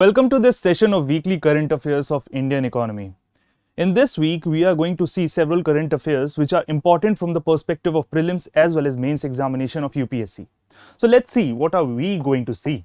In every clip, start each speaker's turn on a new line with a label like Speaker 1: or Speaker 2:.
Speaker 1: Welcome to this session of weekly current affairs of Indian economy. In this week, we are going to see several current affairs which are important from the perspective of prelims as well as mains examination of UPSC. So let's see what are we going to see.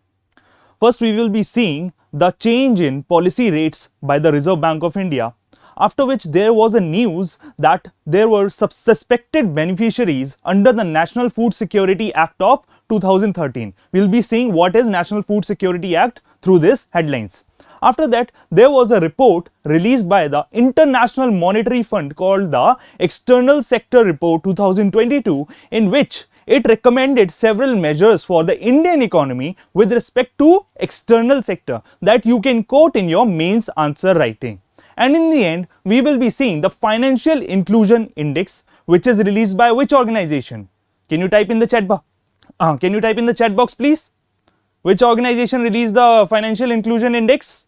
Speaker 1: First, we will be seeing the change in policy rates by the Reserve Bank of India, after which there was a news that there were suspected beneficiaries under the National Food Security Act of 2013. We'll be seeing what is National Food Security Act through these headlines. After that, there was a report released by the International Monetary Fund called the External Sector Report 2022, in which it recommended several measures for the Indian economy with respect to external sector that you can quote in your mains answer writing. And in the end, we will be seeing the Financial Inclusion Index, which is released by which organization? Can you type in the chat box? Can you type in the chat box, please? Which organization released the Financial Inclusion Index?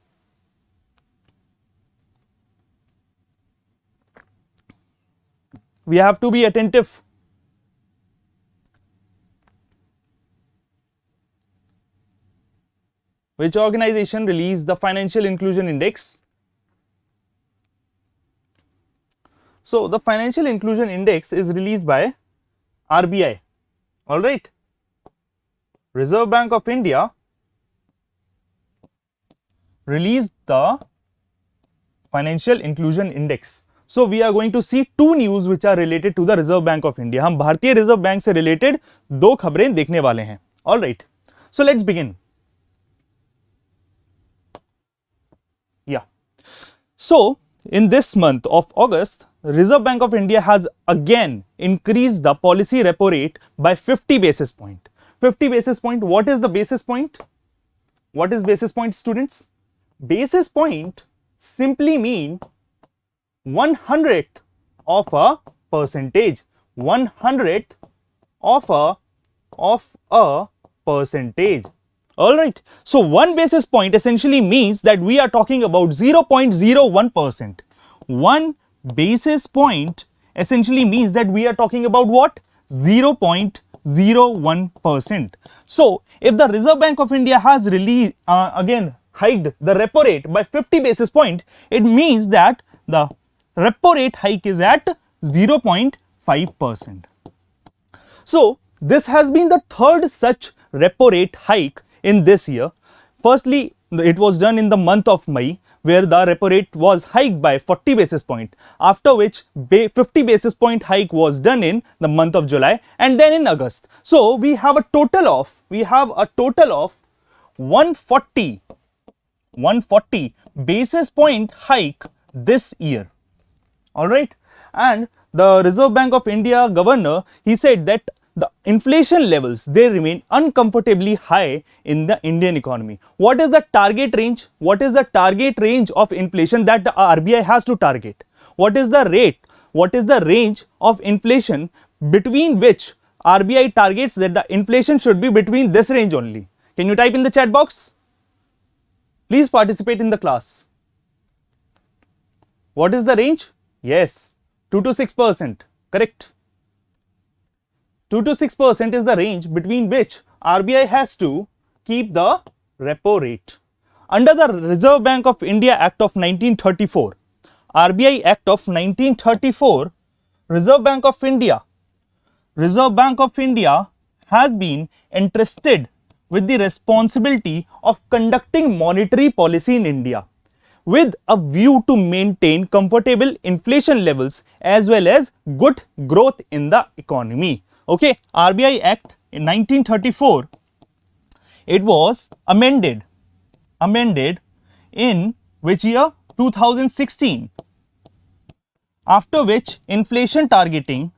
Speaker 1: We have to be attentive. Which organization released the Financial Inclusion Index? So, the Financial Inclusion Index is released by RBI. All right. Reserve Bank of India released the Financial Inclusion Index. So we are going to see two news which are related to the Reserve Bank of India. हम भारतीय reserve bank से related दो खबरें देखने वाले हैं. All right. So let's begin. Yeah. So in this month of August, Reserve Bank of India has again increased the policy repo rate by 50 basis point. 50 basis point. What is the basis point? What is basis point, students? Basis point simply mean 1/100th of a percentage. 1/100th of a percentage. All right. So 1 basis point essentially means that we are talking about 0.01%. 1 basis point essentially means that we are talking about what? 0.01%. So if the Reserve Bank of India has released again hiked the repo rate by 50 basis point, it means that the repo rate hike is at 0.5%. So this has been the third such repo rate hike in this year. Firstly, it was done in the month of May, where the repo rate was hiked by 40 basis point, after which 50 basis point hike was done in the month of July and then in August. So we have a total of 140 basis point hike this year. All right. And the Reserve Bank of India governor, he said that the inflation levels, they remain uncomfortably high in the Indian economy. What is the target range? What is the target range of inflation that the RBI has to target? What is the rate? What is the range of inflation between which RBI targets that the inflation should be between this range only? Can you type in the chat box? Please participate in the class. What is the range? Yes, 2 to 6%. Correct. 2 to 6% is the range between which RBI has to keep the repo rate. Under the Reserve Bank of India Act of 1934, RBI Act of 1934, Reserve Bank of India has been entrusted with the responsibility of conducting monetary policy in India, with a view to maintain comfortable inflation levels as well as good growth in the economy. Okay, RBI Act in 1934, it was amended in which year? 2016, after which inflation targeting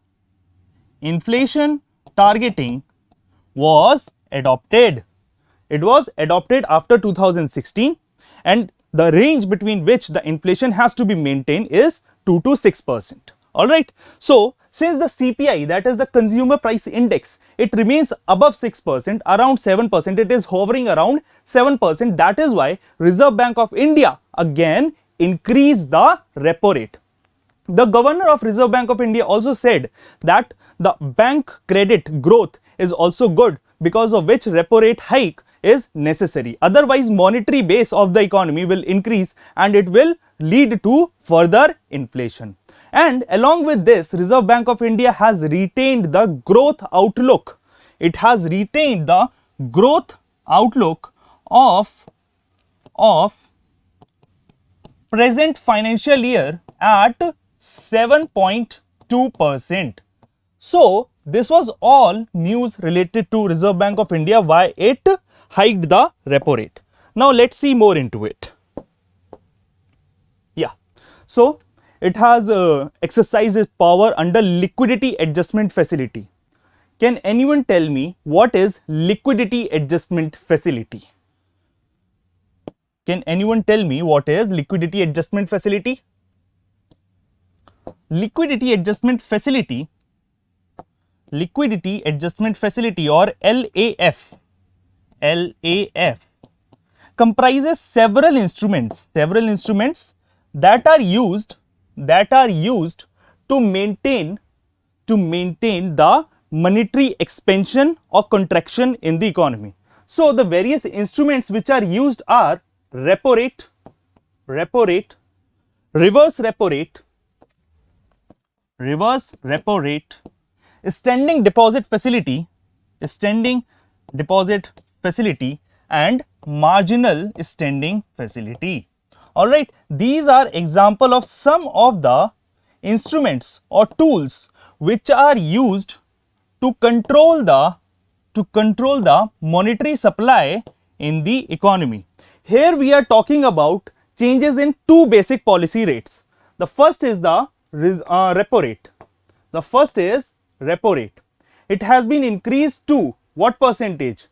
Speaker 1: was adopted. It was adopted after 2016, and the range between which the inflation has to be maintained is 2 to 6%. All right. So since the CPI, that is the Consumer Price Index, it remains above 6%, around 7%, it is hovering around 7%. That is why Reserve Bank of India again increased the repo rate. The governor of Reserve Bank of India also said that the bank credit growth is also good, because of which repo rate hike is necessary. Otherwise, monetary base of the economy will increase and it will lead to further inflation. And along with this, Reserve Bank of India has retained the growth outlook. It has retained the growth outlook of present financial year at 7.2%. So this was all news related to Reserve Bank of India, why it hiked the repo rate. Now let's see more into it. Yeah, so it has exercised its power under liquidity adjustment facility. Can anyone tell me what is liquidity adjustment facility? Can anyone tell me what is liquidity adjustment facility? Liquidity adjustment facility or LAF comprises several instruments that are used to maintain the monetary expansion or contraction in the economy. So the various instruments which are used are repo rate, reverse repo rate, standing deposit facility, and marginal standing facility. All right, these are example of some of the instruments or tools which are used to control the monetary supply in the economy. Here we are talking about changes in two basic policy rates. The first is the repo rate. It has been increased to what percentage?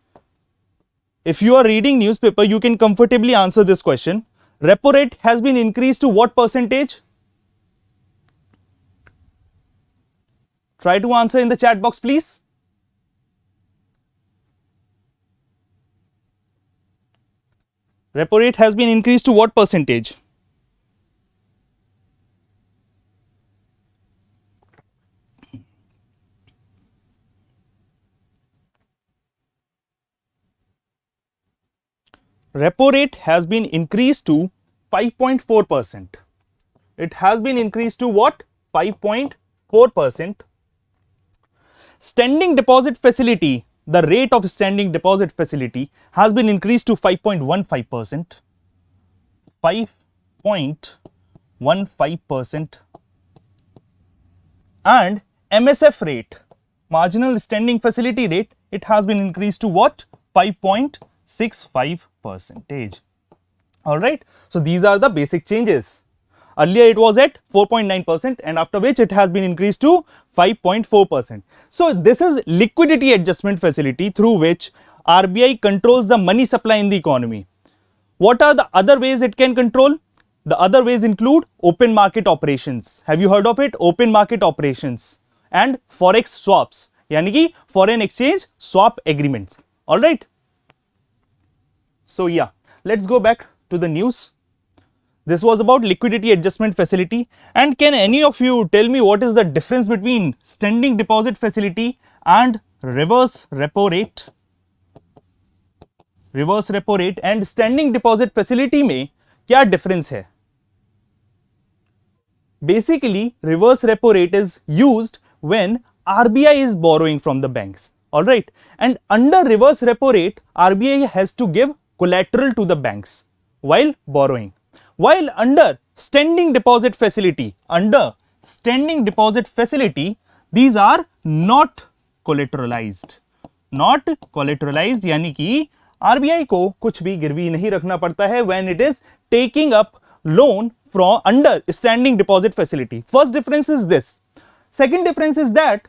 Speaker 1: If you are reading newspaper, you can comfortably answer this question. Repo rate has been increased to what percentage? Try to answer in the chat box, please. Repo rate has been increased to what percentage? Repo rate has been increased to 5.4%. It has been increased to what? 5.4%. Standing deposit facility, the rate of standing deposit facility has been increased to 5.15%. 5.15%. And MSF rate, marginal standing facility rate, it has been increased to what? 5.65%. All right. So these are the basic changes. Earlier it was at 4.9% and after which it has been increased to 5.4%. So this is liquidity adjustment facility through which RBI controls the money supply in the economy. What are the other ways it can control? The other ways include open market operations. Have you heard of it? Open market operations and forex swaps, yani ki foreign exchange swap agreements. All right. So yeah, let's go back to the news. This was about liquidity adjustment facility. And can any of you tell me what is the difference between standing deposit facility and reverse repo rate? Reverse repo rate and standing deposit facility में क्या difference है? Basically, reverse repo rate is used when RBI is borrowing from the banks. All right. And under reverse repo rate, RBI has to give collateral to the banks while borrowing. While under standing deposit facility, these are not collateralized. Not collateralized यानी कि RBI को कुछ भी गिरवी नहीं रखना पड़ता है when it is taking up loan from under standing deposit facility. First difference is this. Second difference is that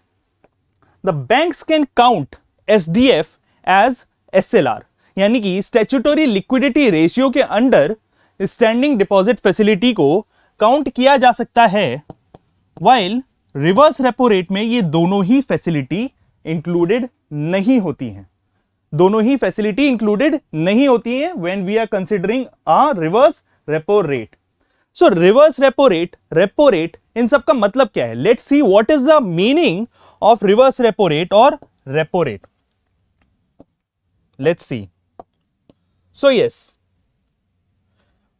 Speaker 1: the banks can count SDF as SLR. यानी कि स्टैट्यूटरी लिक्विडिटी रेशियो के अंडर स्टैंडिंग डिपॉजिट फैसिलिटी को count किया जा सकता है, while reverse repo rate में ये दोनों ही फैसिलिटी इंक्लूडेड नहीं होती हैं. दोनों ही फैसिलिटी इंक्लूडेड नहीं होती हैं when we are considering a reverse repo rate. So reverse repo rate इन सब का मतलब क्या है? Let's see what is the meaning of reverse repo rate और repo rate. Let's see so yes,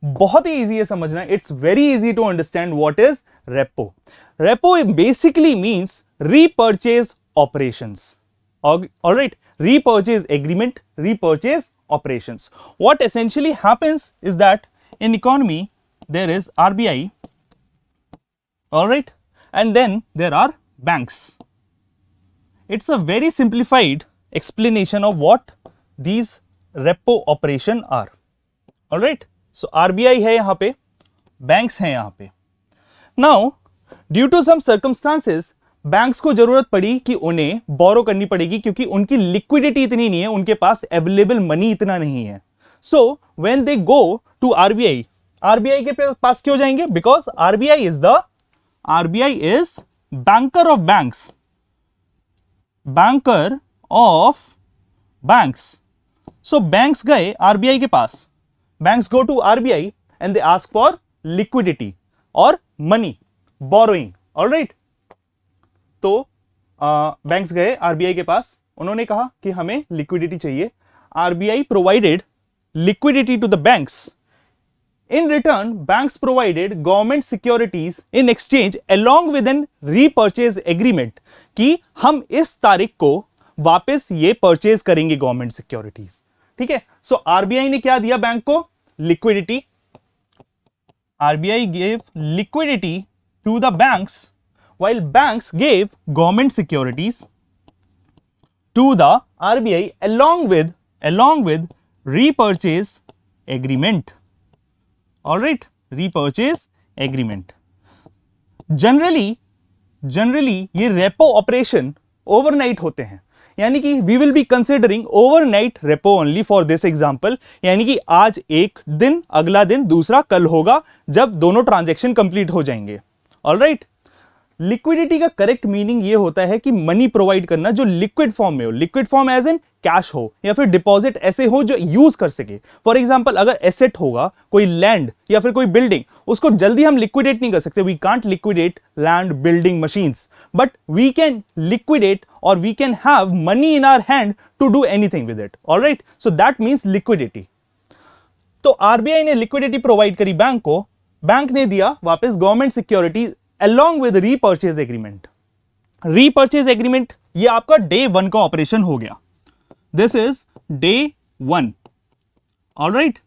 Speaker 1: बहुत ही इजी है समझना. It's very easy to understand what is repo. Repo basically means repurchase operations. Alright, repurchase agreement, repurchase operations. What essentially happens is that in economy there is RBI, alright, and then there are banks. It's a very simplified explanation of what these repo operation are. Alright, so RBI है यहाँ पे, banks हैं यहाँ पे. Now, due to some circumstances, banks को जरूरत पड़ी कि उन्हें बोरो करनी पड़ेगी क्योंकि उनकी लिक्विडिटी इतनी नहीं है, उनके पास अवेलेबल मनी इतना नहीं है. So when they go to RBI, RBI के पास क्यों जाएंगे? Because RBI is banker of banks, banker of banks. So banks गए आरबीआई के पास, banks go to RBI and they ask for liquidity और मनी, बोरोइंग. ऑलराइट, तो banks गए आरबीआई के पास, उन्होंने कहा कि हमें लिक्विडिटी चाहिए. RBI provided liquidity to the banks. In return banks provided government securities in exchange along with N repurchase agreement कि हम इस तारीख को वापस ये परचेज करेंगे गवर्नमेंट सिक्योरिटीज. ठीक है, सो आरबीआई ने क्या दिया बैंक को? Liquidity. RBI gave liquidity to the banks while banks gave government securities to the RBI along with repurchase agreement. All right, repurchase agreement. Generally ये repo operation overnight होते हैं, यानी कि we will be considering overnight repo only for this example. यानी कि आज एक दिन, अगला दिन, दूसरा कल होगा जब दोनों ट्रांजैक्शन कंप्लीट हो जाएंगे. All right, लिक्विडिटी का करेक्ट मीनिंग ये होता है कि मनी प्रोवाइड करना जो लिक्विड फॉर्म में हो, liquid form as in cash हो या फिर डिपॉजिट ऐसे हो जो यूज कर सके. फॉर एग्जांपल अगर एसेट होगा, कोई लैंड या फिर कोई बिल्डिंग, उसको जल्दी हम लिक्विडेट नहीं कर सकते. We can't liquidate land, building, machines, but we can liquidate और we can have money in our hand to do anything with it. Alright, so that means liquidity. तो आरबीआई ने लिक्विडिटी प्रोवाइड करी bank को, bank ने दिया वापस government security along with repurchase agreement. Repurchase agreement ये आपका डे 1 का ऑपरेशन हो गया. This is day 1. Alright,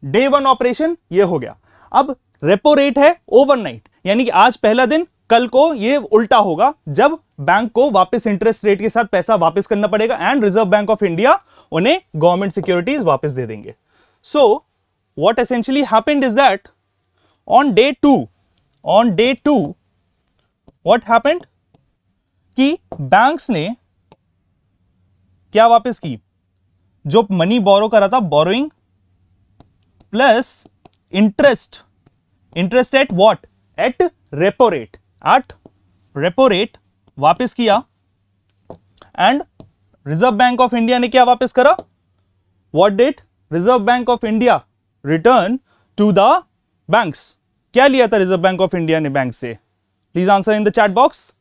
Speaker 1: day 1 operation ये हो गया. अब रेपो रेट है ओवरनाइट, यानी कि आज पहला दिन, कल को ये उल्टा होगा जब बैंक को वापस इंटरेस्ट रेट के साथ पैसा वापस करना पड़ेगा and Reserve Bank of India उन्हें गवर्नमेंट सिक्योरिटीज वापस दे देंगे. So what essentially happened is that on day 2 what happened कि बैंक्स ने क्या वापस की? जो मनी बोरो करा था, borrowing plus interest at what? At repo rate वापस किया. And Reserve Bank of India ने क्या वापस करा? What did Reserve Bank of India return to the banks? क्या लिया था रिजर्व बैंक ऑफ इंडिया ने बैंक से? Please answer in the chat box.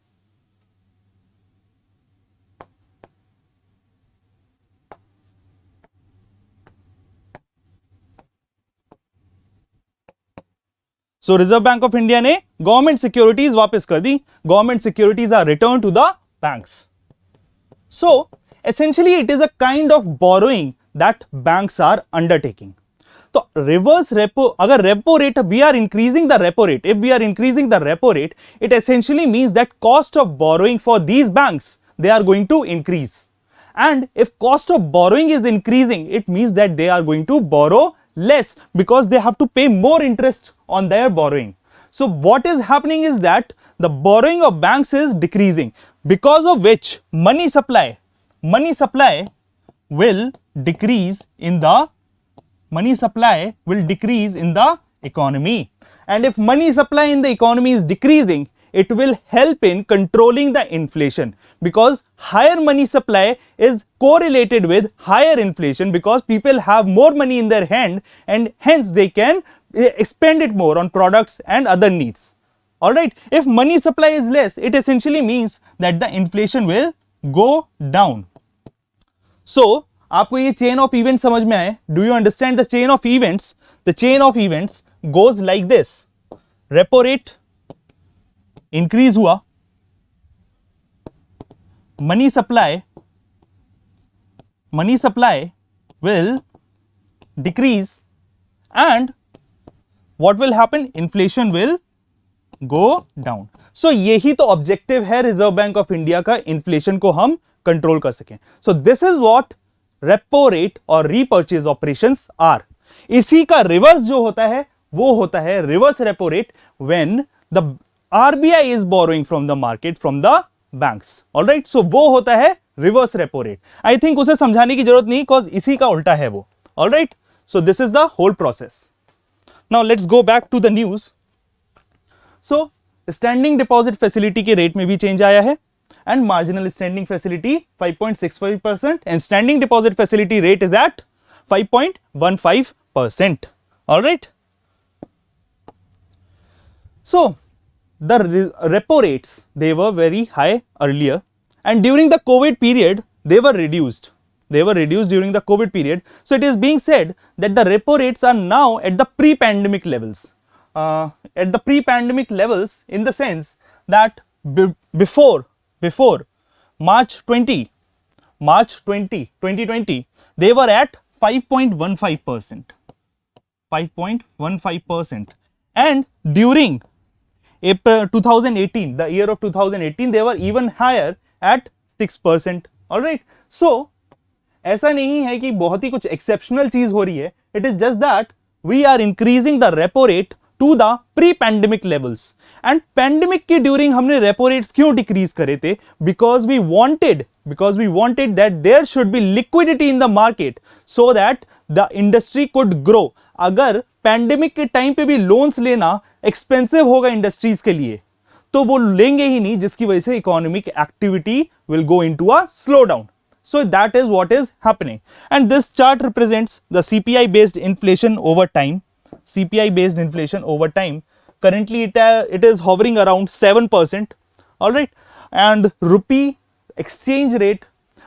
Speaker 1: So Reserve Bank of India ने गवर्नमेंट सिक्योरिटीज वापस कर दी. Government securities are return to the banks. So essentially it is a kind of borrowing that banks are undertaking. तो reverse repo, अगर repo rate, we are increasing the repo rate, if we are increasing the repo rate, it essentially means that cost of borrowing for these banks they are going to increase. And if cost of borrowing is increasing, it means that they are going to borrow less because they have to pay more interest on their borrowing. So what is happening is that the borrowing of banks is decreasing, because of which money supply will decrease in the economy. And if money supply in the economy is decreasing, it will help in controlling the inflation, because higher money supply is correlated with higher inflation, because people have more money in their hand and hence they can spend it more on products and other needs. All right, if money supply is less, it essentially means that the inflation will go down. So आपको ये chain of event समझ में आए? Do you understand the chain of events? The chain of events goes like this. Repo rate increase हुआ, money supply will decrease, and what will happen? Inflation will go down. So यही तो objective है Reserve Bank of India का, inflation को हम control कर सकें. So this is what repo rate और रीपर्चेज ऑपरेशंस आर. इसी का रिवर्स जो होता है वो होता है reverse repo rate, when the RBI is borrowing from the market from the banks. Alright, so वो होता है reverse repo rate. I think उसे समझाने की जरूरत नहीं, बिकॉज इसी का उल्टा है वो. Alright, so this is the whole process. Now let's go back to the news. So standing deposit facility के रेट में भी चेंज आया है, and marginal standing facility 5.65% and standing deposit facility rate is at 5.15%. all right, so the repo rates, they were very high earlier, and during the COVID period they were reduced during the COVID period. So it is being said that the repo rates are now at the pre-pandemic levels, in the sense that before March 2020, they were at 5.15%. 5.15%. And during April 2018, the year of 2018, they were even higher at 6%. Alright. So, ऐसा नहीं है कि बहुत ही कुछ exceptional चीज हो रही है. It is just that we are increasing the repo rate to the pre-pandemic levels. And pandemic के during हमने repo rates क्यों decrease करे थे? Because we wanted that there should be liquidity in the market so that the industry could grow. अगर pandemic के time पे भी loans लेना expensive होगा industries के लिए, तो वो लेंगे ही नहीं, जिसकी वजह से economic activity will go into a slowdown. So that is what is happening. And this chart represents the CPI based inflation over time. CPI based inflation over time. Currently it is hovering around 7%. All right, and rupee exchange rate,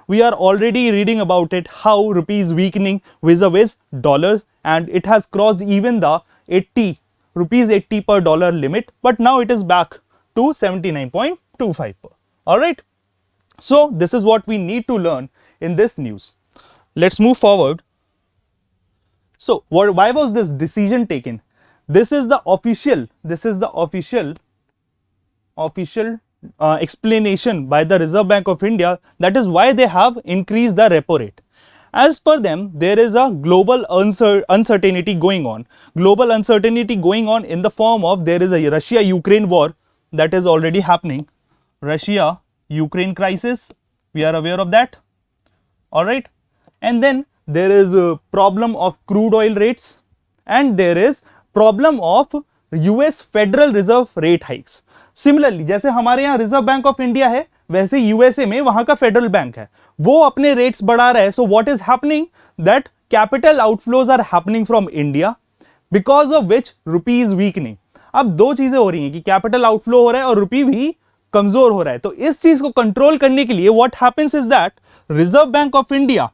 Speaker 1: we are already reading about it, how rupee is weakening vis-a-vis dollar, and it has crossed even the 80 per dollar limit, but now it is back to 79.25. all right, so this is what we need to learn in this news. Let's move forward. So why was this decision taken? This is the official explanation by the Reserve Bank of India. That is why they have increased the repo rate. As per them, there is a global uncertainty going on. Global uncertainty going on in the form of, there is a Russia-Ukraine war that is already happening. Russia-Ukraine crisis, we are aware of that. All right, and then there is a problem of crude oil rates, and there is problem of US Federal Reserve rate hikes. Similarly, जैसे हमारे यहाँ reserve Bank of India है, वैसे USA में वहां का federal bank है, वो अपने रेट्स बढ़ा रहा है. So what is happening, that capital outflows are happening from India, because of which rupee is weakening. अब दो चीजें हो रही हैं कि कैपिटल आउटफ्लो हो रहा है और रुपी भी कमजोर हो रहा है. तो इस चीज को कंट्रोल करने के लिए what happens is that reserve Bank of India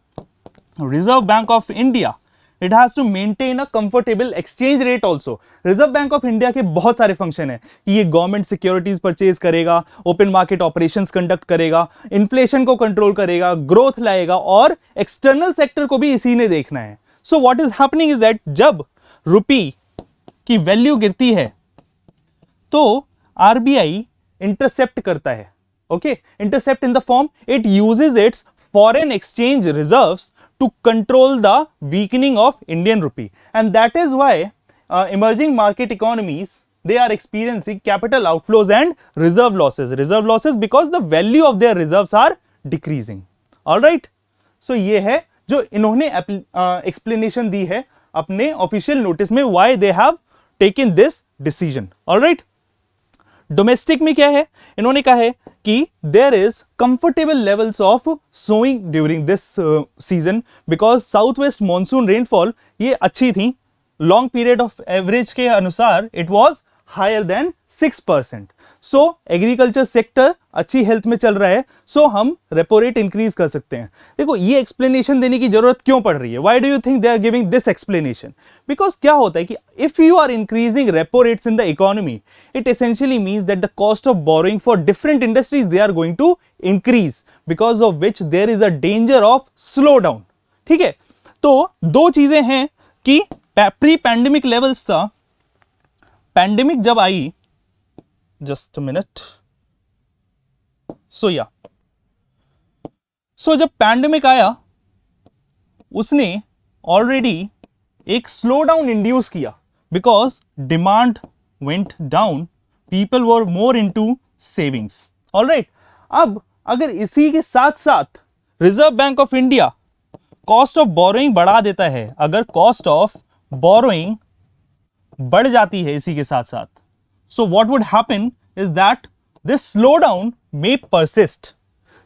Speaker 1: it has to maintain a comfortable exchange rate also. Reserve Bank of India के बहुत सारे फंक्शन है कि ये गवर्नमेंट सिक्योरिटीज परचेज करेगा, ओपन मार्केट ऑपरेशंस कंडक्ट करेगा, इन्फ्लेशन को कंट्रोल करेगा, ग्रोथ लाएगा, और एक्सटर्नल सेक्टर को भी इसी ने देखना है. So what is happening is that जब रुपी की वैल्यू गिरती है तो आरबीआई इंटरसेप्ट करता है. Okay, intercept in the form it uses it's foreign exchange reserves to control the weakening of Indian rupee, and that is why emerging market economies, they are experiencing capital outflows and reserve losses because the value of their reserves are decreasing. all right, so ये है जो इन्होंने explanation दी है अपने official notice में, why they have taken this decision. all right, domestic में क्या है, इन्होंने कहा है कि there is comfortable levels of sowing during this season, because south west monsoon rainfall ये अच्छी थी. लॉन्ग पीरियड ऑफ एवरेज के अनुसार it was higher than 6%. So agriculture sector अच्छी हेल्थ में चल रहा है, सो हम रेपो रेट इंक्रीज कर सकते हैं. देखो ये एक्सप्लेनेशन देने की जरूरत क्यों पड़ रही है? Why do you think they are giving this explanation? Because क्या होता है कि if you are increasing repo rates in the economy, it essentially means that the cost of borrowing for different industries they are going to increase, because of which there is a danger of slow down. ठीक है, तो दो चीजें हैं कि pre pandemic levels था, pandemic जब आई, जस्ट अ मिनट, सो जब पैंडेमिक आया उसने ऑलरेडी एक स्लो डाउन इंड्यूस किया, because demand went down, people were more into savings. Alright, अब अगर इसी के साथ साथ reserve Bank of India cost of borrowing बढ़ा देता है, अगर कॉस्ट ऑफ बोरोइंग बढ़ जाती है इसी के साथ साथ, so what would happen is that this slowdown may persist.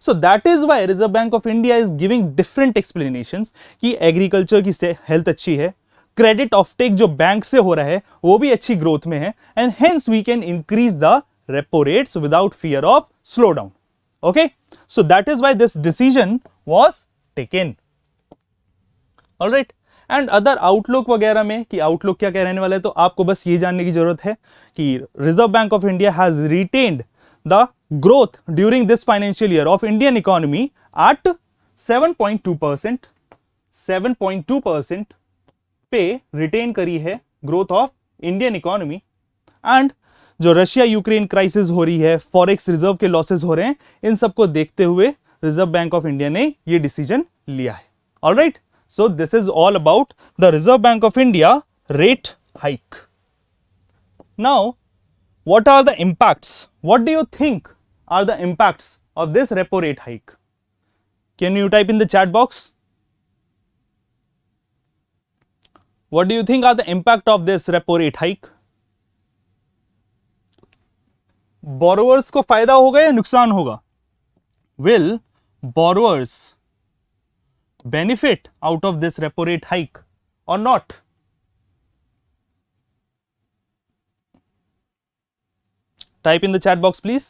Speaker 1: So that is why Reserve Bank of India is giving different explanations कि एग्रीकल्चर की हेल्थ अच्छी है, क्रेडिट ऑफटेक जो बैंक से हो रहा है वो भी अच्छी ग्रोथ में है, and hence we can increase the repo rates without fear of slow down. Okay, so that is why this decision was taken. Alright, and other outlook वगैरह में कि आउटलुक क्या कह रहने वाला है, तो आपको बस ये जानने की जरूरत है कि reserve Bank of India has retained the growth during this financial year of Indian economy eight 7.2%. 7.2% पे रिटेन करी है growth of Indian economy. And जो रशिया यूक्रेन क्राइसिस हो रही है, फॉरेक्स रिजर्व के लॉसेस हो रहे हैं, इन सबको देखते हुए रिजर्व बैंक ऑफ इंडिया ने ये डिसीजन लिया है. Alright, so this is all about the Reserve Bank of India rate hike. Now, what are the impacts? What do you think are the impacts of this repo rate hike? Can you type in the chat box? What do you think are the impact of this repo rate hike? Borrowers को फायदा होगा या नुकसान होगा? Will borrowers benefit out of this repo rate hike or not? Type in the chat box please.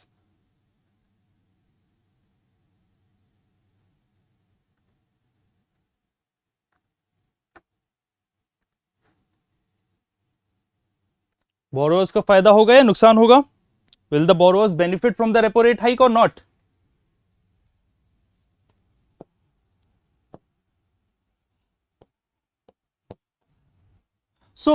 Speaker 1: Borrowers का फायदा होगा या नुकसान होगा? Will the borrowers benefit from the repo rate hike or not? So,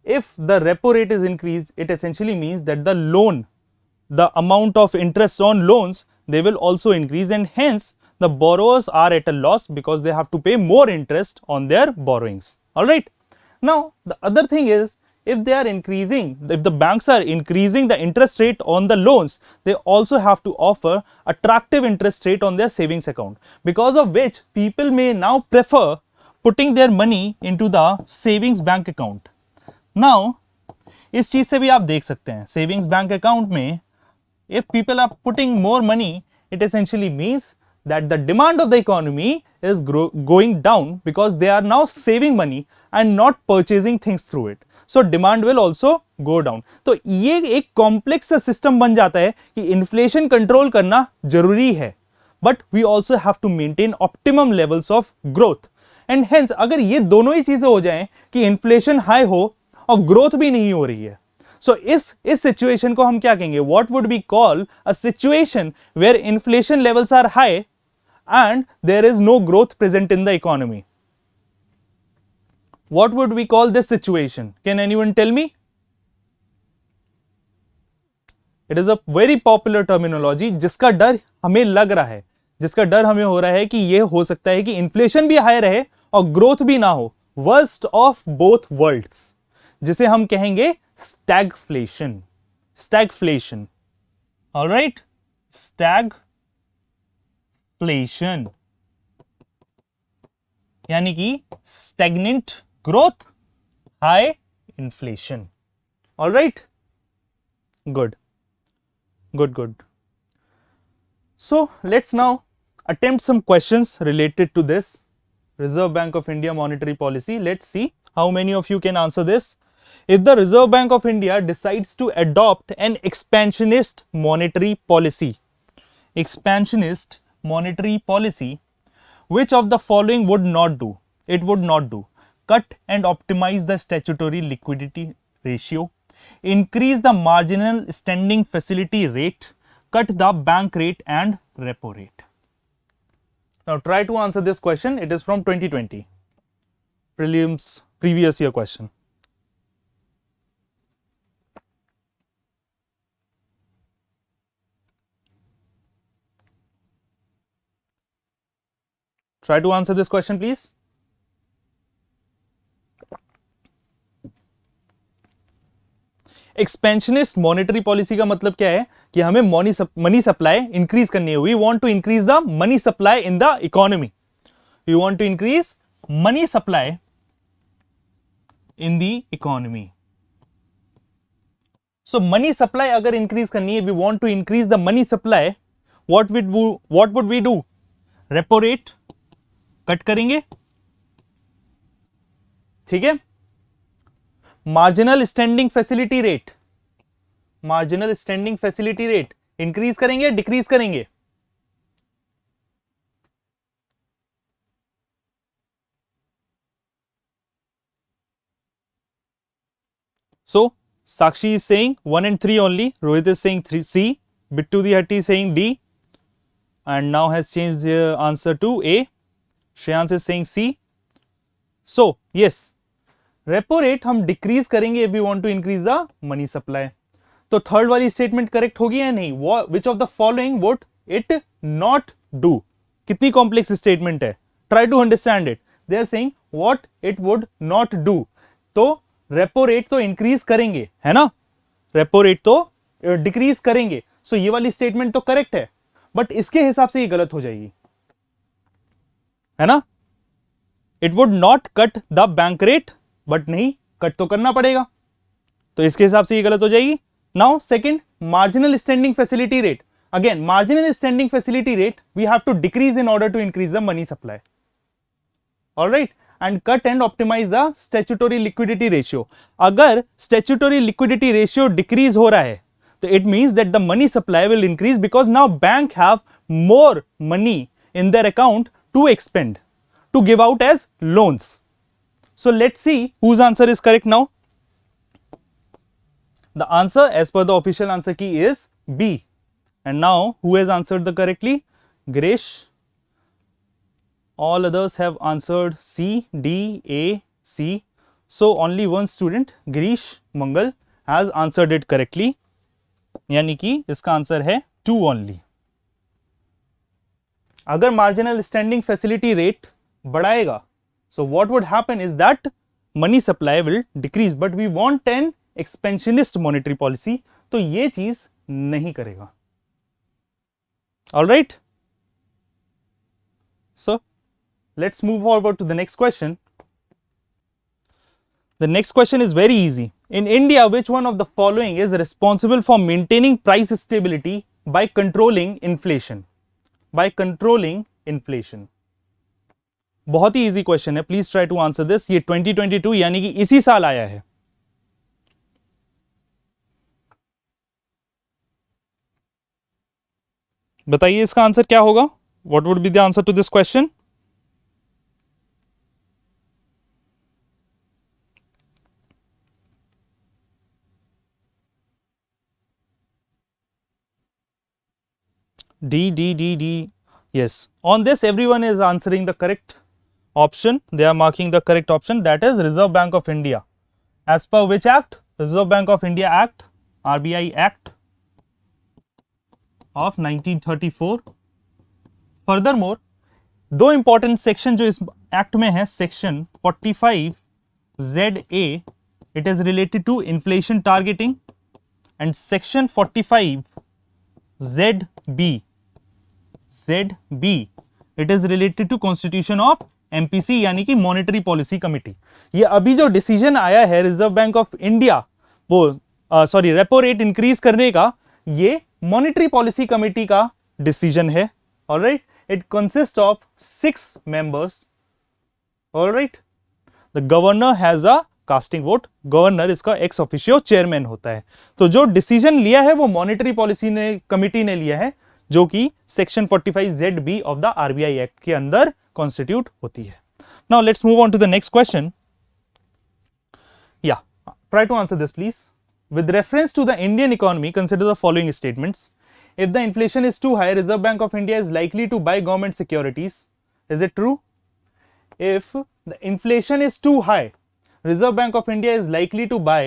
Speaker 1: if the repo rate is increased, it essentially means that the amount of interest on loans, they will also increase, and hence the borrowers are at a loss because they have to pay more interest on their borrowings. Alright. Now, the other thing is, if the banks are increasing the interest rate on the loans, they also have to offer attractive interest rate on their savings account, because of which people may now prefer putting their money into the savings bank account. Now, इस चीज से भी आप देख सकते हैं, savings bank account में if people are putting more money, it essentially means that the demand of the economy is going down because they are now saving money and not purchasing things through it. So demand will also go down. तो ये एक complex सा system बन जाता है कि inflation control करना जरूरी है, but we also have to maintain optimum levels of growth. And hence अगर ये दोनों ही चीजें हो जाएं कि इन्फ्लेशन हाई हो और ग्रोथ भी नहीं हो रही है, सो इस सिचुएशन को हम क्या कहेंगे? What would be call a situation where inflation levels are high and there is no growth present in the economy. What would we call this situation? Can anyone tell me? It is a very popular terminology जिसका डर हमें लग रहा है, जिसका डर हमें हो रहा है कि यह हो सकता है कि इन्फ्लेशन भी हाई रहे और ग्रोथ भी ना हो. वर्स्ट ऑफ बोथ वर्ल्ड्स, जिसे हम कहेंगे स्टैगफ्लेशन. स्टैगफ्लेशन. ऑलराइट, स्टैगफ्लेशन यानी कि stagnant growth, high inflation. All right, good. So let's now attempt some questions related to this Reserve Bank of India monetary policy. Let's see how many of you can answer this. If the Reserve Bank of India decides to adopt an expansionist monetary policy, which of the following would not do? It would not do: cut and optimize the statutory liquidity ratio, increase the marginal standing facility rate, cut the bank rate and repo rate. Now try to answer this question. It is from 2020 prelims previous year question. Try to answer this question, please. Expansionist monetary policy का मतलब क्या है कि हमें money supply increase करनी है. We want to increase the money supply in the economy. We want to increase money supply in the economy. So money supply अगर increase करनी है, we want to increase the money supply, what would we do? Repo rate cut करेंगे, ठीक है. Marginal standing facility rate increase करेंगे, decrease करेंगे? So Sakshi is saying 1 and 3 only. Rohit is saying 3 C. Bittu the Hatti is saying D, and now has changed the answer to A. Shreyans is saying C. So yes, repo rate हम decrease करेंगे if we want to increase the money supply. तो third वाली statement correct होगी या नहीं? Which of the following would it not do? कितनी complex statement है, try to understand it. They are saying what it would not do. तो repo rate तो increase करेंगे, है ना, रेपो रेट तो डिक्रीज करेंगे. सो ये वाली स्टेटमेंट तो करेक्ट है, बट इसके हिसाब से ये गलत हो जाएगी, है ना. It would not cut the bank rate, but नहीं, कट तो करना पड़ेगा, तो इसके हिसाब से ये गलत हो जाएगी. Now second, marginal standing facility rate. Again marginal standing facility rate we have to decrease in order to increase the money supply. Alright, and cut and optimise the statutory liquidity ratio. अगर statutory liquidity ratio decrease हो रहा है, तो it means that the money supply will increase because now bank have more money in their account to expand, to give out as loans. So let's see whose answer is correct now. The answer as per the official answer key is B. And now who has answered the correctly? Grish. All others have answered C, D, A, C. So only one student, Grish Mangal, has answered it correctly. यानी कि इसका answer है 2 only. अगर marginal standing facility rate बढ़ाएगा, so what would happen is that money supply will decrease, but we want an expansionist monetary policy, तो ये चीज नहीं करेगा. All right, so let's move forward to the next question. The next question is very easy. In India, which one of the following is responsible for maintaining price stability by controlling inflation? बहुत ही easy question है, please try to answer this. ये 2022 यानी कि इसी साल आया है. बताइए इसका आंसर क्या होगा? What would be the answer to this question? D. Yes, on this everyone is answering the correct option. They are marking the correct option, that is Reserve Bank of India. As per which act? Reserve Bank of India Act, RBI Act of 1934. Furthermore, दो important section जो इस act में है, section 45 ZA, it is related to inflation targeting, and section 45 ZB, it is related to constitution of MPC यानी कि monetary policy committee. ये अभी जो डिसीजन आया है रिजर्व बैंक ऑफ इंडिया, वो सॉरी रेपो रेट इंक्रीज करने का, ये मॉनेटरी पॉलिसी कमिटी का डिसीजन है. Alright, it consist of 6 members. Alright, the governor has a casting vote, governor इसका एक्स ऑफिशियो चेयरमैन होता है। तो जो डिसीजन लिया है वो मॉनेटरी पॉलिसी ने कमिटी ने लिया है, जो कि section 45ZB of the RBI Act के अंदर कॉन्स्टिट्यूट होती है। Now let's move on to the next question. या try to answer this please. With reference to the Indian economy consider the following statements. If the inflation is too high, Reserve Bank of India is likely to buy government securities. Is it true? If the inflation is too high, Reserve Bank of India is likely to buy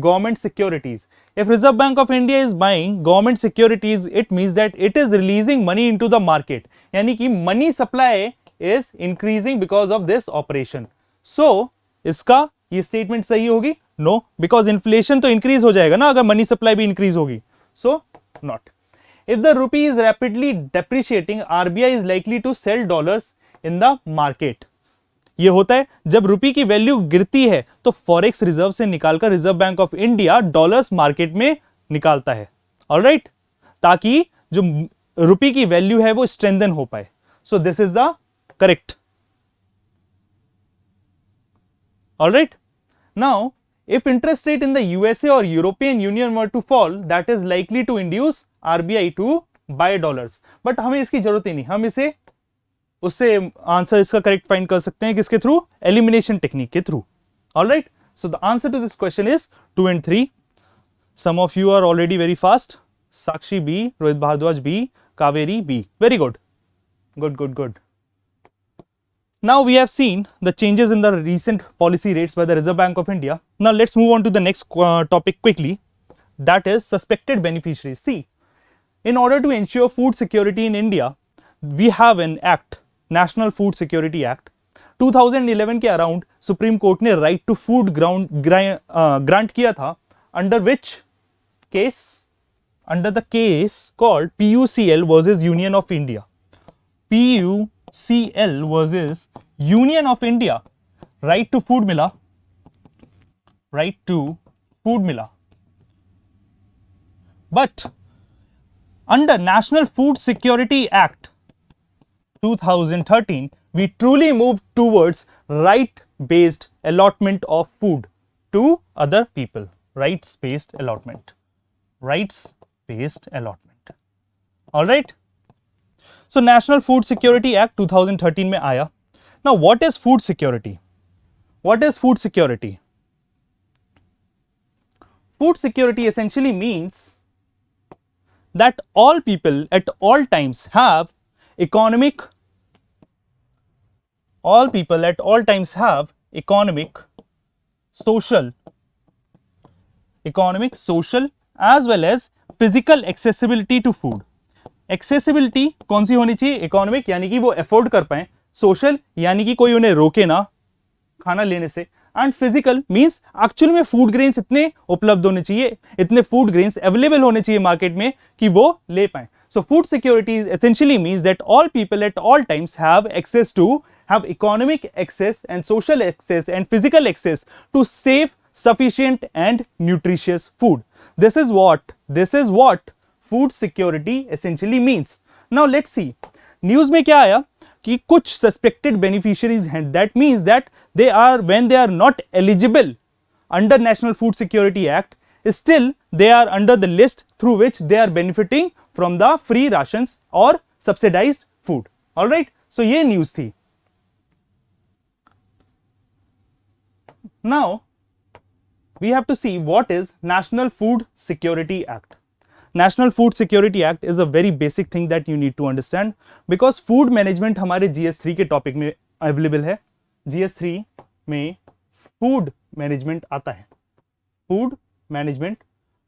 Speaker 1: government securities. If Reserve Bank of India is buying government securities, it means that it is releasing money into the market. यानी कि money supply is increasing because of this operation. So, इसका ये statement सही होगी? No, because inflation तो increase हो जाएगा ना अगर money supply भी increase होगी. So, not. If the rupee is rapidly depreciating, RBI is likely to sell dollars in the market. ये होता है जब रुपी की वैल्यू गिरती है तो फॉरेक्स रिजर्व से निकालकर reserve Bank of India dollars market में निकालता है, ऑलराइट, ताकि जो रुपी की वैल्यू है वो स्ट्रेंथन हो पाए. सो this is the correct. Alright, now if interest rate in the USA or European Union were to fall, that is likely to induce RBI to buy dollars. But हमें इसकी जरूरत ही नहीं, हम इसे उससे आंसर इसका करेक्ट फाइंड कर सकते हैं किसके थ्रू? एलिमिनेशन टेक्निक के through. Alright, so the answer to this question is 2 and 3. Some of you are already very fast. Sakshi B, Rohit Bhardwaj B, Kaveri B. Very good, good good good. Now we have seen the changes in the recent policy rates by the Reserve Bank of India. Now let's move on to the next topic quickly. That is suspected beneficiaries. See, in order to ensure food security in India, we have an act, National Food Security Act. 2011 के around Supreme Court ने right to food grant किया था. Under which case? Under the case called PUCL versus Union of India. PUCL versus Union of India. Right to food मिला, right to food मिला. But under National Food Security Act 2013, we truly moved towards right-based allotment of food to other people. Rights-based allotment. Rights-based allotment. All right. So National Food Security Act 2013 में आया. Now what is food security? What is food security? Food security essentially means that all people at all times have economic, social as well as physical accessibility to food. Accessibility कौन सी होनी चाहिए? Economic, यानी कि वो afford कर पाए. Social, यानी कि कोई उन्हें रोके ना खाना लेने से. एंड फिजिकल मींस एक्चुअल में फूड ग्रेन्स इतने उपलब्ध होने चाहिए, इतने फूड ग्रेन्स अवेलेबल होने चाहिए मार्केट में कि वो ले पाए. So food security essentially means that all people at all times have access to, have economic access and social access and physical access to safe, sufficient and nutritious food. This is what food security essentially means. Now let's see. News में क्या आया कि कुछ suspected beneficiaries हैं. That means that they are, when they are not eligible under National Food Security Act, still they are under the list through which they are benefiting from the free rations और subsidised food. Alright, so ये news थी. Now we have to see what is National Food Security Act. National Food Security Act is a very basic thing that you need to understand because food management हमारे GS3 के topic में available है. GS3 में food management आता है. Food management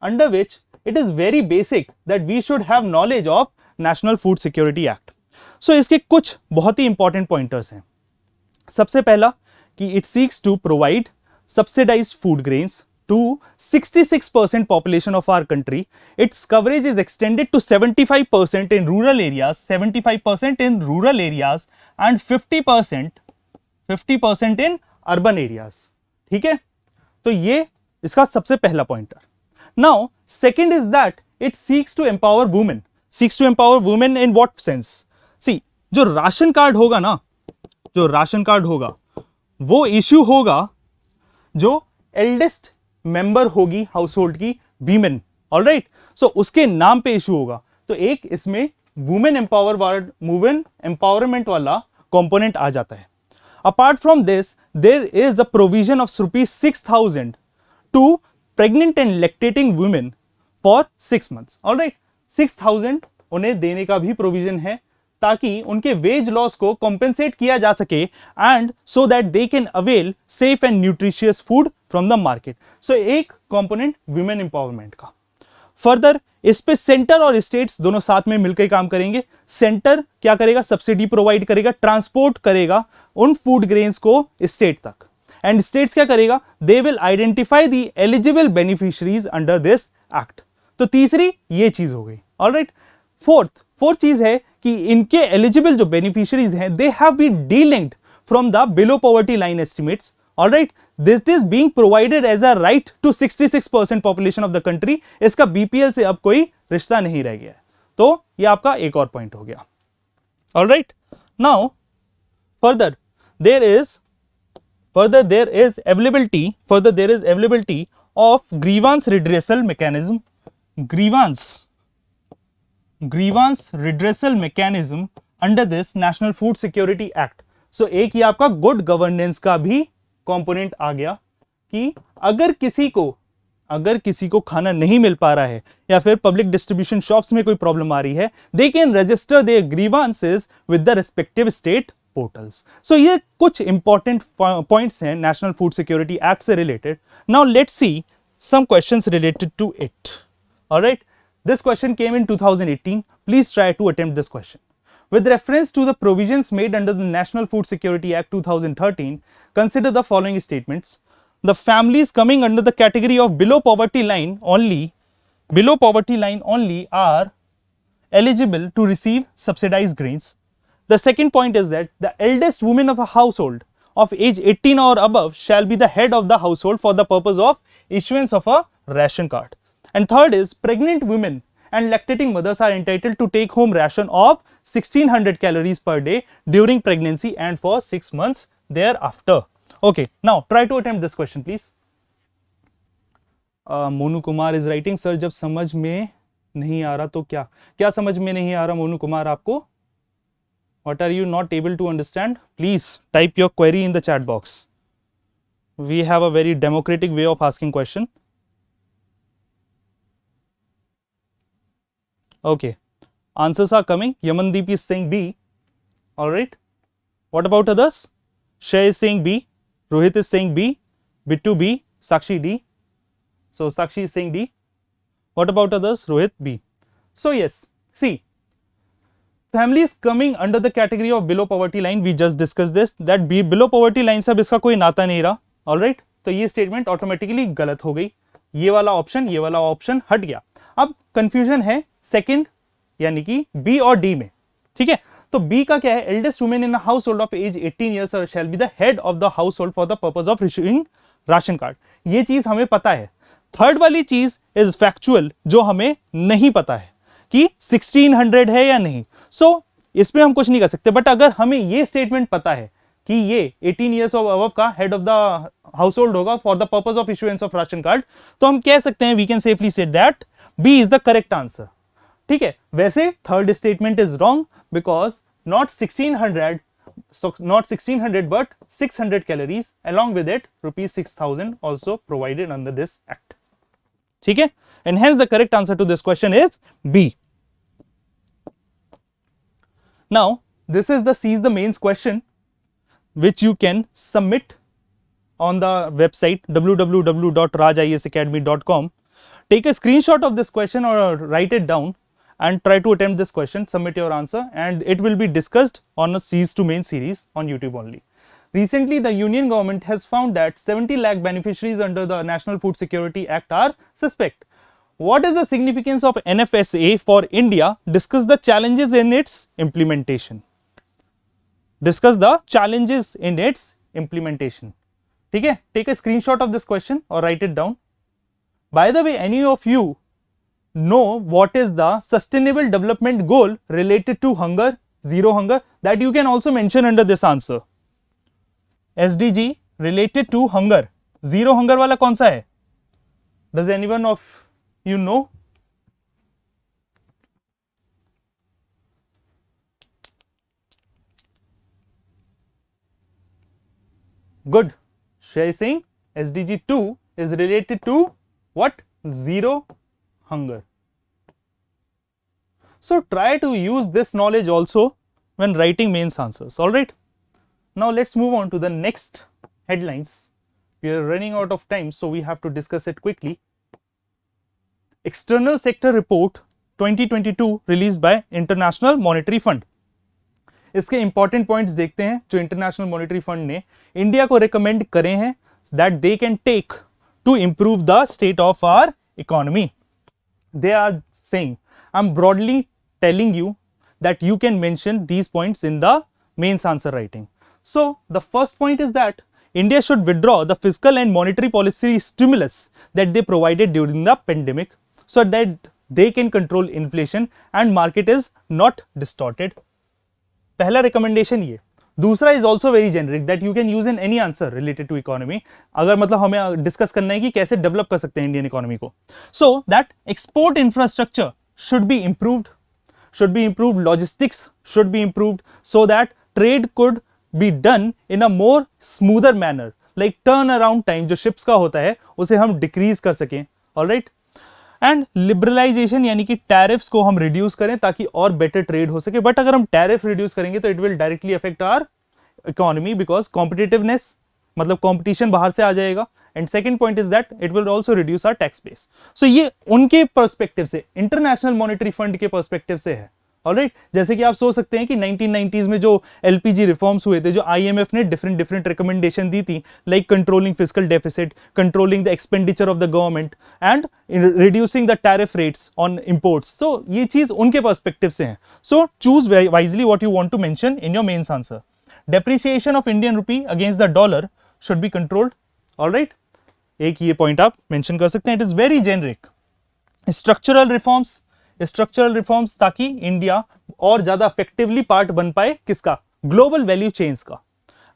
Speaker 1: under which it is very basic that we should have knowledge of National Food Security Act. So इसके कुछ बहुत ही important pointers हैं. सबसे पहला कि it seeks to provide subsidized food grains to 66% population of our country. Its coverage is extended to 75% in rural areas, 75% in rural areas and 50% in urban areas. ठीक है, तो ये इसका सबसे पहला pointer. Now second is that it seeks to empower women. Seeks to empower women in what sense? See, जो ration card होगा ना, जो राशन कार्ड होगा वो इश्यू होगा जो एल्डेस्ट मेंबर होगी हाउस होल्ड की वीमेन, ऑलराइट। सो उसके नाम पे इशू होगा, तो एक इसमें वुमेन एम्पावरमेंट वाला कंपोनेंट आ जाता है। Apart from this there is a provision of ₹6,000 to pregnant and lactating women for 6 months, alright. 6,000 उन्हें देने का भी प्रोविजन है ताकि उनके वेज लॉस को कॉम्पेंसेट किया जा सके and so that they can avail safe and nutritious food from the market. So एक कंपोनेंट वुमेन एम्पावरमेंट का। फर्दर इस पे सेंटर और स्टेट्स दोनों साथ में मिलकर काम करेंगे। सेंटर क्या करेगा, सब्सिडी प्रोवाइड करेगा, ट्रांसपोर्ट करेगा उन फूड ग्रेन्स को स्टेट तक, एंड स्टेट्स क्या करेगा, they will identify the eligible beneficiaries under this act. तो तीसरी ये चीज हो गई, ऑलराइट। फोर्थ चीज है कि इनके एलिजिबल जो बेनिफिशियरीज हैं they have been delinked from the below poverty line estimates, alright. This is being provided as a right to 66% population of the country. इसका बीपीएल से अब कोई रिश्ता नहीं रह गया है, तो ये आपका एक और पॉइंट हो गया, alright. Now further there is availability of grievance redressal mechanism under this National Food Security Act. So एक ये आपका गुड गवर्नेंस का भी कंपोनेंट आ गया कि अगर किसी को खाना नहीं मिल पा रहा है या फिर पब्लिक डिस्ट्रीब्यूशन शॉप्स में कोई प्रॉब्लम आ रही है, they can register their grievances with the respective state portals. So ये कुछ इंपॉर्टेंट पॉइंट्स हैं नेशनल फूड सिक्योरिटी एक्ट से related. Now let's see some questions related to it, all right। This question came in 2018. Please try to attempt this question. With reference to the provisions made under the National Food Security Act 2013, consider the following statements. The families coming under the category of below poverty line only are eligible to receive subsidized grains. The second point is that the eldest woman of a household of age 18 or above shall be the head of the household for the purpose of issuance of a ration card. And third is pregnant women and lactating mothers are entitled to take home ration of 1600 calories per day during pregnancy and for 6 months thereafter. Okay, now try to attempt this question please. Monu Kumar is writing, sir जब समझ में नहीं आ रहा तो क्या समझ में नहीं आ रहा मोनू कुमार आपको? What are you not able to understand? Please type your query in the chat box. We have a very democratic way of asking question. Okay, answers are coming. Yamandeep is saying B. All right. What about others? Shay is saying B. Rohit is saying B. Bittu B. Sakshi D. So Sakshi is saying D. What about others? Rohit B. So yes, see. Families coming under the category of below poverty line, we just discussed this, that below poverty line से अब इसका कोई नाता नहीं रहा, alright. तो ये statement automatically गलत हो गई, ये वाला ऑप्शन हट गया। अब कंफ्यूजन है सेकंड यानी कि बी और डी में, ठीक है। तो बी का क्या है, eldest women in household of age 18 years shall be the head of the household for the purpose of issuing ration card. ये चीज हमें पता है। थर्ड वाली चीज इज फैक्चुअल, जो हमें नहीं पता है कि 1600 है या नहीं। सो इसमें हम कुछ नहीं कर सकते, बट अगर हमें ये स्टेटमेंट पता है कि ये 18 ईयर्स ऑफ अबव का head of the household होगा for the purpose of issuance of ration card, तो हम कह सकते हैं, we can safely say that B is the correct answer, ठीक है। वैसे third statement is wrong because not 1600 but 600 calories, along with it ₹6,000 also provided under this act, ठीक है। And hence the correct answer to this question is B. Now this is the seize the mains question which you can submit on the website www.rajisacademy.com. Take a screenshot of this question or write it down and try to attempt this question, submit your answer, and it will be discussed on a seize to main series on YouTube only. Recently, the Union government has found that 70 lakh beneficiaries under the National Food Security Act are suspect. What is the significance of NFSA for India? Discuss the challenges in its implementation. Discuss the challenges in its implementation. ठीक है? Take a screenshot of this question or write it down. By the way, any of you know what is the sustainable development goal related to hunger, zero hunger, that you can also mention under this answer. SDG related to hunger, zero hunger वाला कौन सा है? Does anyone of you know? Good. Shall I saying SDG 2 is related to what? Zero hunger. So try to use this knowledge also when writing mains answers. All right. Now let's move on to the next headlines. We are running out of time, so we have to discuss it quickly. External sector report 2022 released by International Monetary Fund. इसके important points देखते हैं जो International Monetary Fund ने India को recommend करे हैं that they can take to improve the state of our economy. They are saying, I am broadly telling you that you can mention these points in the mains answer writing. So the first point is that India should withdraw the fiscal and monetary policy stimulus that they provided during the pandemic so that they can control inflation and market is not distorted. पहला recommendation ये. दूसरा is also very generic that you can use in any answer related to economy. अगर मतलब हमें discuss करना है कि कैसे डेवलप कर सकते हैं इंडियन इकोनॉमी को. So that export infrastructure should be improved, logistics should be improved so that trade could be done in a more smoother manner. Like turn around time जो शिप्स का होता है उसे हम डिक्रीज कर सकें. ऑलराइट. एंड लिबरलाइजेशन यानी कि टैरिफ्स को हम रिड्यूस करें ताकि और बेटर ट्रेड हो सके. बट अगर हम टैरिफ रिड्यूस करेंगे तो it will directly affect our economy because competitiveness मतलब कंपटीशन बाहर से आ जाएगा. And second point is that it will also reduce our tax base. So ये उनके पर्सपेक्टिव से, इंटरनेशनल मॉनेटरी फंड के पर्सपेक्टिव से है. ऑलराइट. जैसे कि आप सोच सकते हैं कि 1990s में जो एलपीजी रिफॉर्म्स हुए थे, जो आईएमएफ ने डिफरेंट रिकमेंडेशन दी थी, like controlling fiscal deficit, controlling the expenditure of the government and reducing the tariff rates on imports. So ये चीज उनके पर्सपेक्टिव से है. So choose wisely what you want to mention in your mains answer. Depreciation of Indian rupee against the dollar should be controlled. Alright. एक ये point आप mention कर सकते हैं. It is very generic. Structural reforms ताकि India और ज्यादा effectively part बन पाए किसका? ग्लोबल वैल्यू चेन्स का.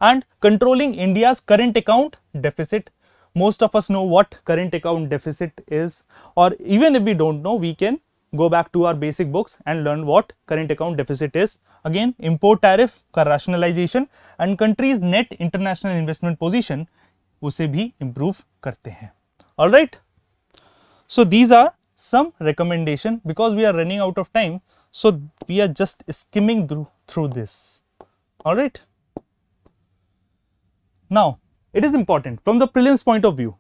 Speaker 1: And controlling India's current account deficit. Most of us know what current account deficit is, और even if we don't know we can go back to our basic books and learn what current account deficit is. Again, import tariff का rationalization and country's net international investment position उसे भी improve करते हैं. All right. So these are some recommendation because we are running out of time. So we are just skimming through this. All right. Now it is important from the prelims point of view.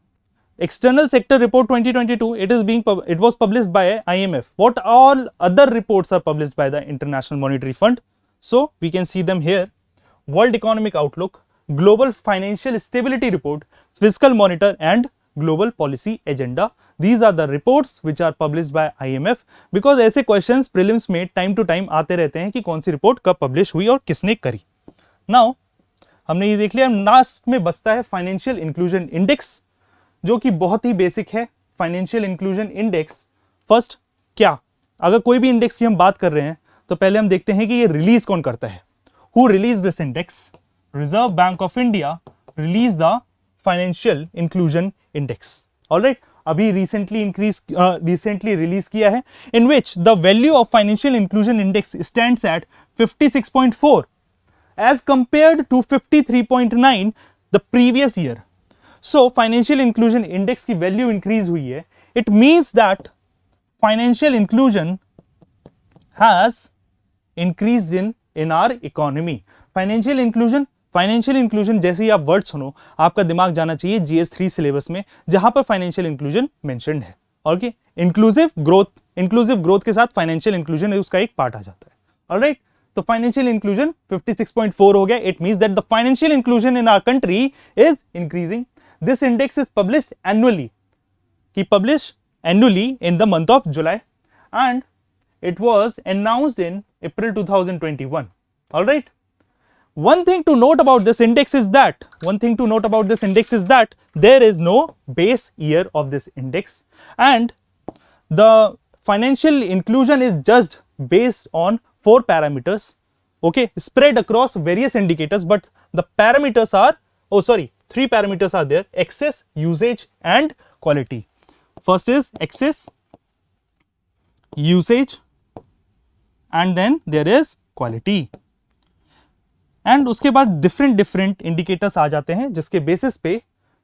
Speaker 1: External sector report 2022, it was published by IMF. What all other reports are published by the International Monetary Fund? So we can see them here. World Economic Outlook, Global Financial Stability Report, Fiscal Monitor and Global Policy Agenda. These are the reports which are published by IMF because ऐसे questions prelims में time to time आते रहते हैं कि कौन सी report कब publish हुई और किसने करी. Now हमने ये देख लिया. लास्ट में बचता है Financial Inclusion Index जो कि बहुत ही बेसिक है. फाइनेंशियल इंक्लूजन इंडेक्स फर्स्ट क्या, अगर कोई भी इंडेक्स की हम बात कर रहे हैं तो पहले हम देखते हैं कि ये रिलीज कौन करता है. Who release this index? Reserve Bank of India release the financial inclusion index. Alright. अभी रिसेंटली रिलीज किया है, in which the value of financial inclusion index stands at 56.4 as compared to 53.9 the previous year. So financial inclusion index की value increase हुई है. It means that financial inclusion has increased in our economy. Financial inclusion जैसे ही आप word सुनो आपका दिमाग जाना चाहिए GS3 सिलेबस में जहां पर फाइनेंशियल इंक्लूजन मेंशन्ड है. ओके. इंक्लूसिव ग्रोथ के साथ फाइनेंशियल इंक्लूजन उसका एक पार्ट आ जाता है. ऑलराइट. तो फाइनेंशियल इंक्लूजन 56.4 हो गया. It means that the financial inclusion in our country is increasing. This index is published annually in the month of July and it was announced in April 2021. All right. One thing to note about this index is that there is no base year of this index and the financial inclusion is judged based on 4 parameters. Okay, spread across various indicators, but the parameters are three parameters are there: access, usage and quality. First is access, usage and then there is quality. And उसके बाद different indicators आ जाते हैं जिसके basis पे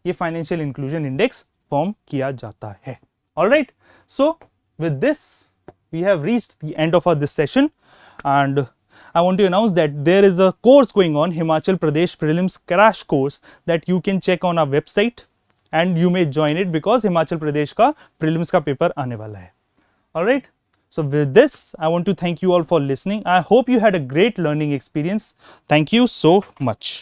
Speaker 1: ये financial inclusion index form किया जाता है. Alright, so with this we have reached the end of this session and I want to announce that there is a course going on, Himachal Pradesh Prelims Crash Course, that you can check on our website and you may join it because Himachal Pradesh का prelims का paper आने वाला है. Alright, so with this I want to thank you all for listening. I hope you had a great learning experience. Thank you so much.